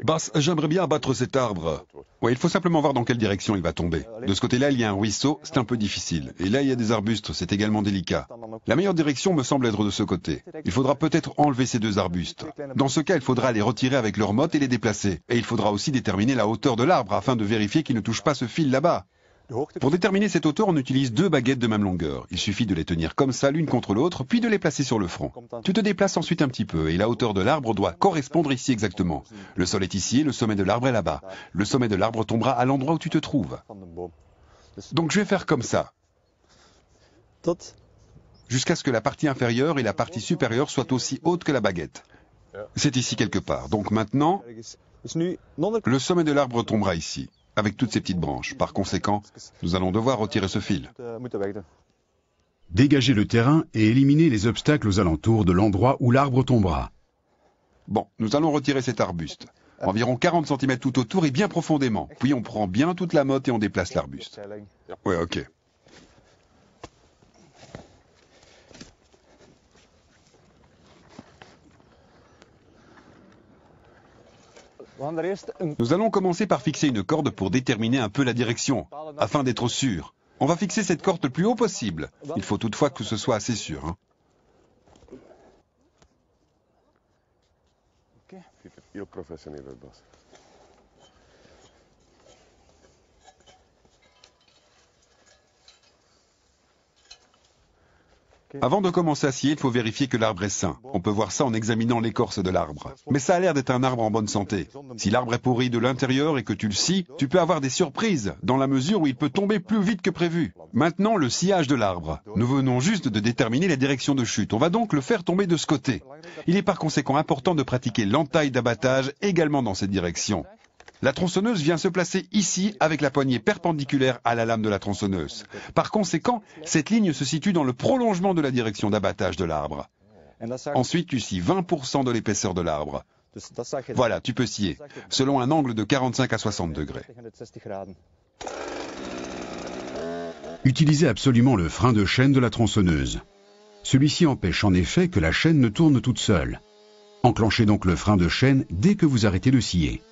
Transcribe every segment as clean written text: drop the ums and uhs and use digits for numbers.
Bas, j'aimerais bien abattre cet arbre. Ouais, il faut simplement voir dans quelle direction il va tomber. De ce côté-là, il y a un ruisseau, c'est un peu difficile. Et là, il y a des arbustes, c'est également délicat. La meilleure direction me semble être de ce côté. Il faudra peut-être enlever ces deux arbustes. Dans ce cas, il faudra les retirer avec leur motte et les déplacer. Et il faudra aussi déterminer la hauteur de l'arbre afin de vérifier qu'il ne touche pas ce fil là-bas. Pour déterminer cette hauteur, on utilise deux baguettes de même longueur. Il suffit de les tenir comme ça l'une contre l'autre, puis de les placer sur le front. Tu te déplaces ensuite un petit peu, et la hauteur de l'arbre doit correspondre ici exactement. Le sol est ici, et le sommet de l'arbre est là-bas. Le sommet de l'arbre tombera à l'endroit où tu te trouves. Donc je vais faire comme ça. Jusqu'à ce que la partie inférieure et la partie supérieure soient aussi hautes que la baguette. C'est ici quelque part. Donc maintenant, le sommet de l'arbre tombera ici, avec toutes ces petites branches. Par conséquent, nous allons devoir retirer ce fil. Dégagez le terrain et éliminez les obstacles aux alentours de l'endroit où l'arbre tombera. Bon, nous allons retirer cet arbuste. Environ 40 cm tout autour et bien profondément. Puis on prend bien toute la motte et on déplace l'arbuste. Ouais, ok. Nous allons commencer par fixer une corde pour déterminer un peu la direction, afin d'être sûr. On va fixer cette corde le plus haut possible. Il faut toutefois que ce soit assez sûr. Hein. Avant de commencer à scier, il faut vérifier que l'arbre est sain. On peut voir ça en examinant l'écorce de l'arbre. Mais ça a l'air d'être un arbre en bonne santé. Si l'arbre est pourri de l'intérieur et que tu le scies, tu peux avoir des surprises, dans la mesure où il peut tomber plus vite que prévu. Maintenant, le sciage de l'arbre. Nous venons juste de déterminer la direction de chute. On va donc le faire tomber de ce côté. Il est par conséquent important de pratiquer l'entaille d'abattage également dans cette direction. La tronçonneuse vient se placer ici avec la poignée perpendiculaire à la lame de la tronçonneuse. Par conséquent, cette ligne se situe dans le prolongement de la direction d'abattage de l'arbre. Ensuite, tu scies 20% de l'épaisseur de l'arbre. Voilà, tu peux scier, selon un angle de 45 à 60 degrés. Utilisez absolument le frein de chaîne de la tronçonneuse. Celui-ci empêche en effet que la chaîne ne tourne toute seule. Enclenchez donc le frein de chaîne dès que vous arrêtez de scier.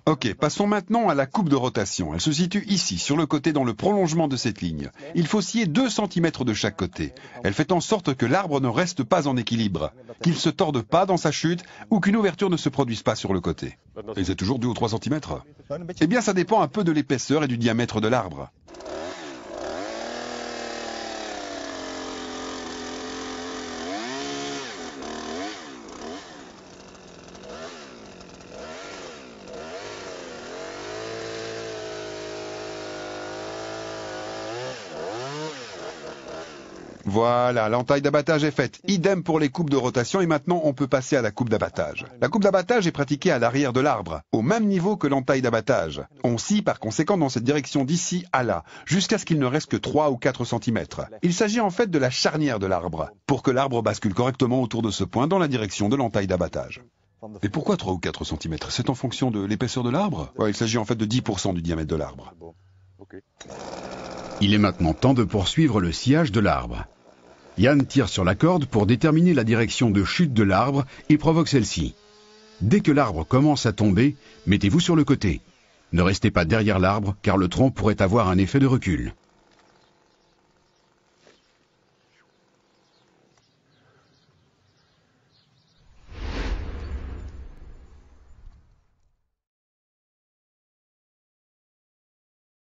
Ok, passons maintenant à la coupe de rotation. Elle se situe ici, sur le côté dans le prolongement de cette ligne. Il faut scier 2 cm de chaque côté. Elle fait en sorte que l'arbre ne reste pas en équilibre, qu'il ne se torde pas dans sa chute ou qu'une ouverture ne se produise pas sur le côté. Et c'est toujours 2 ou 3 cm. Eh bien, ça dépend un peu de l'épaisseur et du diamètre de l'arbre. Voilà, l'entaille d'abattage est faite. Idem pour les coupes de rotation et maintenant on peut passer à la coupe d'abattage. La coupe d'abattage est pratiquée à l'arrière de l'arbre, au même niveau que l'entaille d'abattage. On scie par conséquent dans cette direction d'ici à là, jusqu'à ce qu'il ne reste que 3 ou 4 cm. Il s'agit en fait de la charnière de l'arbre, pour que l'arbre bascule correctement autour de ce point dans la direction de l'entaille d'abattage. Et pourquoi 3 ou 4 cm? C'est en fonction de l'épaisseur de l'arbre? Ouais, il s'agit en fait de 10% du diamètre de l'arbre. Il est maintenant temps de poursuivre le sciage de l'arbre. Yann tire sur la corde pour déterminer la direction de chute de l'arbre et provoque celle-ci. Dès que l'arbre commence à tomber, mettez-vous sur le côté. Ne restez pas derrière l'arbre car le tronc pourrait avoir un effet de recul.